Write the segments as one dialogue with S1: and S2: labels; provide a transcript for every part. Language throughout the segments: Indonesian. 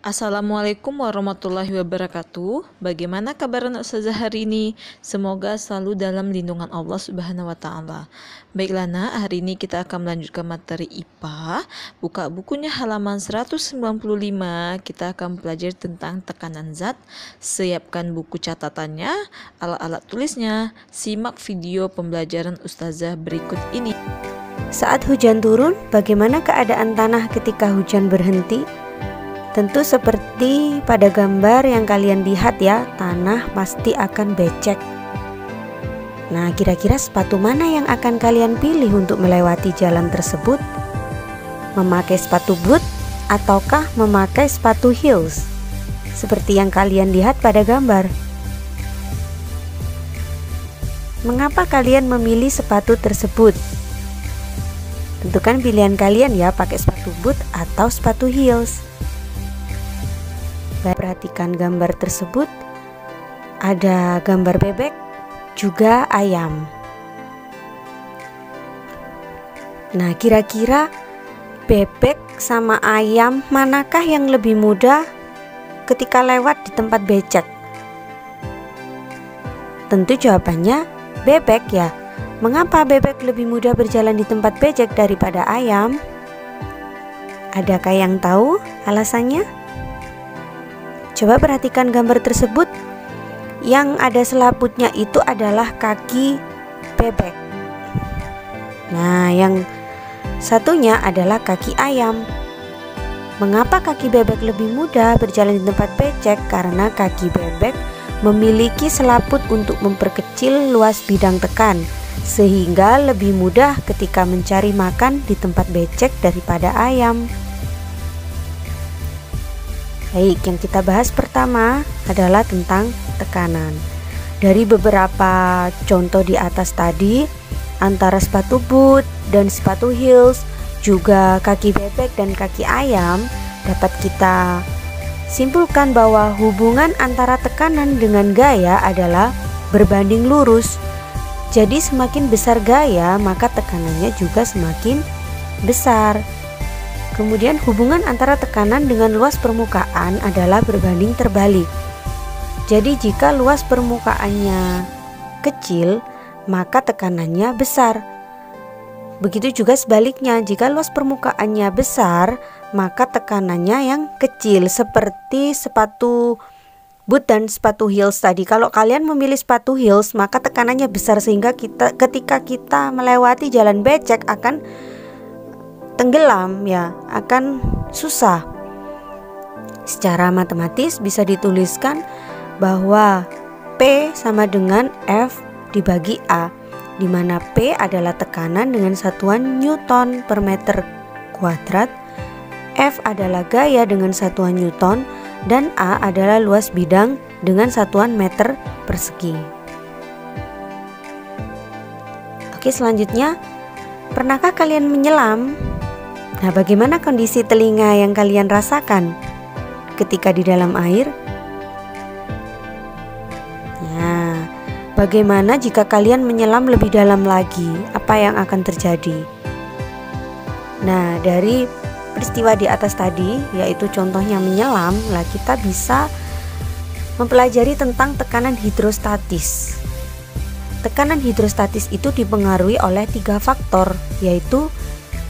S1: Assalamualaikum warahmatullahi wabarakatuh. Bagaimana kabar anak ustazah hari ini? Semoga selalu dalam lindungan Allah Subhanahu wa taala. Baiklah nak, hari ini kita akan melanjutkan materi IPA. Buka bukunya halaman 195. Kita akan belajar tentang tekanan zat. Siapkan buku catatannya, alat-alat tulisnya. Simak video pembelajaran ustazah berikut ini.
S2: Saat hujan turun, bagaimana keadaan tanah ketika hujan berhenti? Tentu seperti pada gambar yang kalian lihat ya, tanah pasti akan becek. Nah, kira-kira sepatu mana yang akan kalian pilih untuk melewati jalan tersebut? Memakai sepatu boot ataukah memakai sepatu heels? Seperti yang kalian lihat pada gambar. Mengapa kalian memilih sepatu tersebut? Tentukan pilihan kalian ya, pakai sepatu boot atau sepatu heels. Perhatikan gambar tersebut, ada gambar bebek juga ayam. Nah, kira-kira bebek sama ayam manakah yang lebih mudah ketika lewat di tempat becek? Tentu jawabannya bebek ya. Mengapa bebek lebih mudah berjalan di tempat becek daripada ayam? Adakah yang tahu alasannya? Coba perhatikan gambar tersebut. Yang ada selaputnya itu adalah kaki bebek. Nah, yang satunya adalah kaki ayam. Mengapa kaki bebek lebih mudah berjalan di tempat becek? Karena kaki bebek memiliki selaput untuk memperkecil luas bidang tekan, sehingga lebih mudah ketika mencari makan di tempat becek daripada ayam. Baik, yang kita bahas pertama adalah tentang tekanan. Dari beberapa contoh di atas tadi, antara sepatu boot dan sepatu heels, juga kaki bebek dan kaki ayam, dapat kita simpulkan bahwa hubungan antara tekanan dengan gaya adalah berbanding lurus. Jadi semakin besar gaya, maka tekanannya juga semakin besar. Kemudian hubungan antara tekanan dengan luas permukaan adalah berbanding terbalik. Jadi jika luas permukaannya kecil, maka tekanannya besar. Begitu juga sebaliknya, jika luas permukaannya besar, maka tekanannya yang kecil. Seperti sepatu boot dan sepatu heels tadi. Kalau kalian memilih sepatu heels, maka tekanannya besar sehingga ketika kita melewati jalan becek akan tenggelam ya, akan susah. Secara matematis bisa dituliskan bahwa P sama dengan F dibagi A, di mana P adalah tekanan dengan satuan Newton per meter kuadrat, F adalah gaya dengan satuan Newton, dan A adalah luas bidang dengan satuan meter persegi. Oke, selanjutnya, pernahkah kalian menyelam? Nah, bagaimana kondisi telinga yang kalian rasakan ketika di dalam air? Nah, bagaimana jika kalian menyelam lebih dalam lagi? Apa yang akan terjadi? Nah, dari peristiwa di atas tadi, yaitu contohnya menyelam, lah kita bisa mempelajari tentang tekanan hidrostatis. Tekanan hidrostatis itu dipengaruhi oleh 3 faktor, yaitu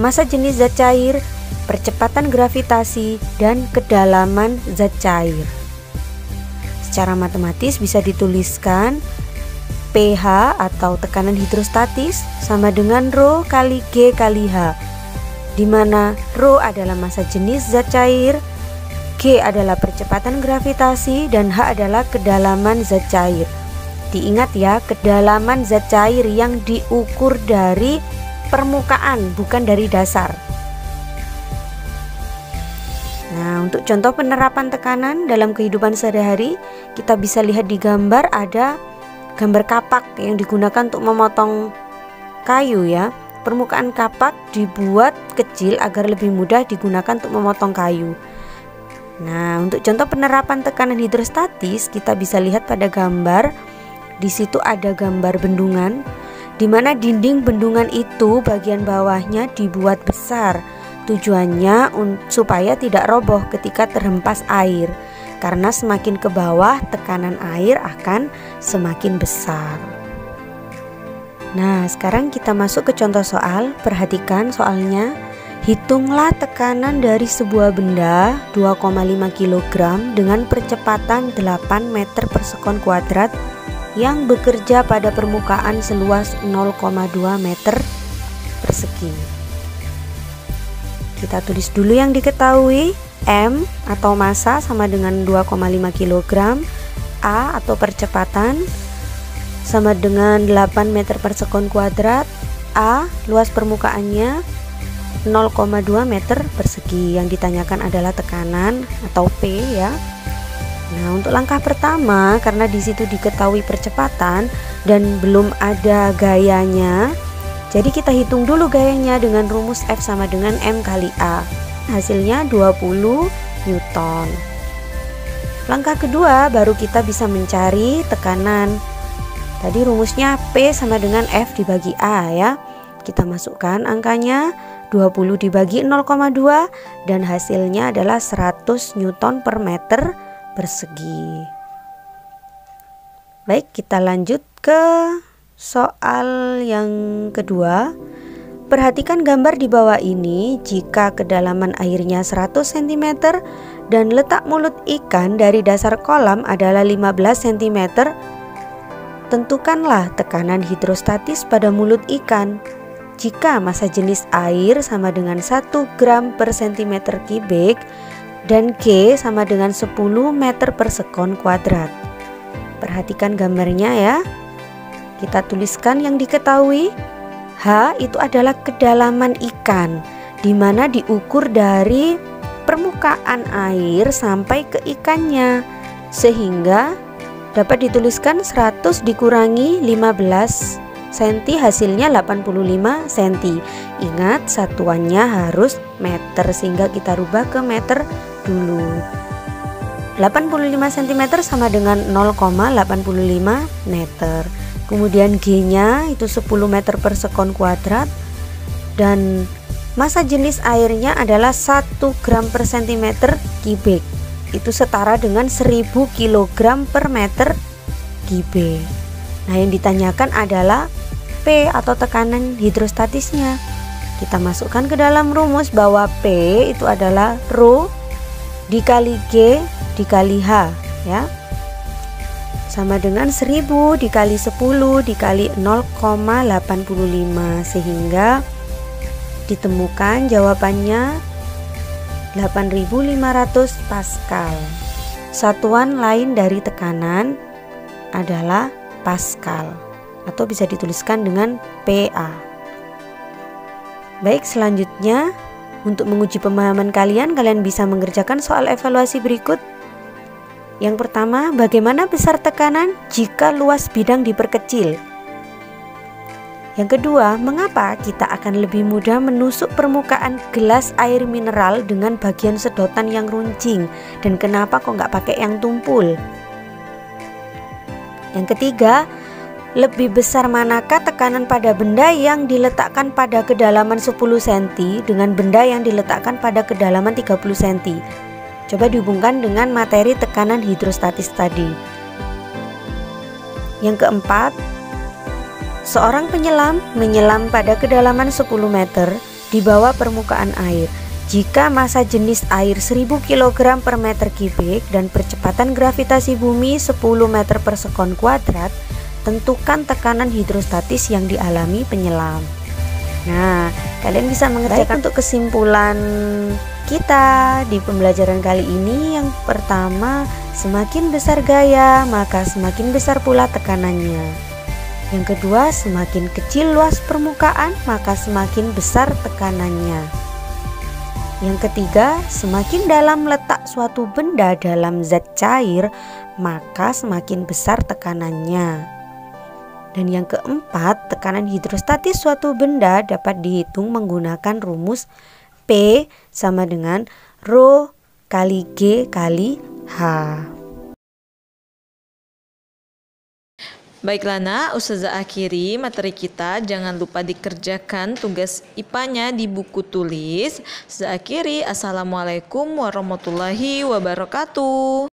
S2: massa jenis zat cair, percepatan gravitasi, dan kedalaman zat cair. Secara matematis bisa dituliskan pH atau tekanan hidrostatis sama dengan Rho kali G kali H, di mana Rho adalah massa jenis zat cair, G adalah percepatan gravitasi, dan H adalah kedalaman zat cair. Diingat ya, kedalaman zat cair yang diukur dari permukaan, bukan dari dasar. Nah, untuk contoh penerapan tekanan dalam kehidupan sehari-hari, kita bisa lihat di gambar, ada gambar kapak yang digunakan untuk memotong kayu ya. Permukaan kapak dibuat kecil agar lebih mudah digunakan untuk memotong kayu. Nah, untuk contoh penerapan tekanan hidrostatis, kita bisa lihat pada gambar. Di situ ada gambar bendungan, di mana dinding bendungan itu bagian bawahnya dibuat besar Tujuannya supaya tidak roboh ketika terhempas air, karena semakin ke bawah tekanan air akan semakin besar. Nah, sekarang kita masuk ke contoh soal. Perhatikan soalnya. Hitunglah tekanan dari sebuah benda 2,5 kg dengan percepatan 8 meter per sekon kuadrat yang bekerja pada permukaan seluas 0,2 meter persegi. Kita tulis dulu yang diketahui. M atau massa sama dengan 2,5 kg. A atau percepatan sama dengan 8 meter per sekon kuadrat. A luas permukaannya 0,2 meter persegi. Yang ditanyakan adalah tekanan atau P ya. Nah, untuk langkah pertama, karena di situ diketahui percepatan dan belum ada gayanya, jadi kita hitung dulu gayanya dengan rumus F sama dengan M kali A. Hasilnya 20 Newton. Langkah kedua, baru kita bisa mencari tekanan. Tadi rumusnya P sama dengan F dibagi A ya. Kita masukkan angkanya 20 dibagi 0,2 dan hasilnya adalah 100 Newton per meter persegi. Baik, kita lanjut ke soal yang kedua. Perhatikan gambar di bawah ini. Jika kedalaman airnya 100 cm dan letak mulut ikan dari dasar kolam adalah 15 cm, tentukanlah tekanan hidrostatis pada mulut ikan. Jika massa jenis air sama dengan 1 gram per cm kubik dan G sama dengan 10 meter per sekon kuadrat. Perhatikan gambarnya ya. Kita tuliskan yang diketahui. H itu adalah kedalaman ikan, di mana diukur dari permukaan air sampai ke ikannya, sehingga dapat dituliskan 100 dikurangi 15 cm hasilnya 85 cm. Ingat satuannya harus meter, sehingga kita rubah ke meter dulu. 85 cm sama dengan 0,85 meter. Kemudian G-nya itu 10 meter per sekon kuadrat dan massa jenis airnya adalah 1 gram per cm kubik. Itu setara dengan 1000 kg per meter kubik. Nah, yang ditanyakan adalah P atau tekanan hidrostatisnya. Kita masukkan ke dalam rumus bahwa P itu adalah rho dikali G dikali H ya. Sama dengan 1000 dikali 10 dikali 0,85, sehingga ditemukan jawabannya 8500 Pascal. Satuan lain dari tekanan adalah Pascal atau bisa dituliskan dengan PA. Baik, selanjutnya untuk menguji pemahaman kalian bisa mengerjakan soal evaluasi berikut. Yang pertama, bagaimana besar tekanan jika luas bidang diperkecil? Yang kedua, mengapa kita akan lebih mudah menusuk permukaan gelas air mineral dengan bagian sedotan yang runcing, dan kenapa kok nggak pakai yang tumpul? Yang ketiga, lebih besar manakah tekanan pada benda yang diletakkan pada kedalaman 10 cm dengan benda yang diletakkan pada kedalaman 30 cm? Coba dihubungkan dengan materi tekanan hidrostatis tadi. Yang keempat, seorang penyelam menyelam pada kedalaman 10 meter di bawah permukaan air. Jika massa jenis air 1000 kg per meter kubik dan percepatan gravitasi bumi 10 meter per sekon kuadrat, tentukan tekanan hidrostatis yang dialami penyelam. Nah, kalian bisa mengerjakan untuk kesimpulan kita di pembelajaran kali ini. Yang pertama, semakin besar gaya, maka semakin besar pula tekanannya. Yang kedua, semakin kecil luas permukaan, maka semakin besar tekanannya. Yang ketiga, semakin dalam letak suatu benda dalam zat cair, maka semakin besar tekanannya. Dan yang keempat, tekanan hidrostatis suatu benda dapat dihitung menggunakan rumus P sama dengan rho kali G kali H.
S1: Baiklah nak, Ustazah akhiri materi kita. Jangan lupa dikerjakan tugas IPA-nya di buku tulis. Ustazah akhiri, Assalamualaikum warahmatullahi wabarakatuh.